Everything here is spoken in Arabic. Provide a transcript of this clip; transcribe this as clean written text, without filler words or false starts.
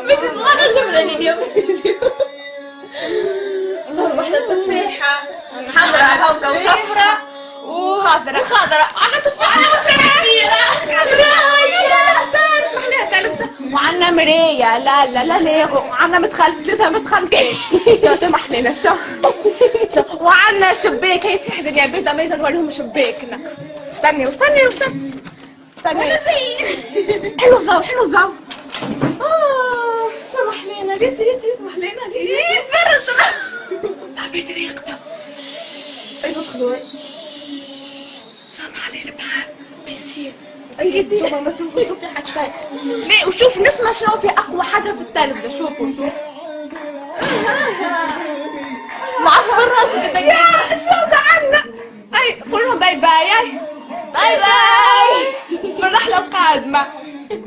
بتتغنى جملة اليوم. واحدة تفاحة حمراء هوكا وصفراء وخضراء. أنا تفاحة خضراء صارت محلاها تلبسة. وعنا مراية لا ليغو. وعنا ثلاثة متخلفين. شو محلينا شو. وعنا شباك. هي سيح دنيا بيضة ما يجي نوريهم شباكنا. استني حلو الضوء. شو محلينا ريت محلينا ريت برد. حبيت ريقته. ايوه خضور. صار عليه البحر بيسير. اكيد ما شوفي حتى شيء. ليه وشوف نسمع شنو في اقوى حاجه في التلفزه. شوف معصفر راسك الدقيقه. شو زعلنا. اي قول لهم باي باي في الرحله القادمه.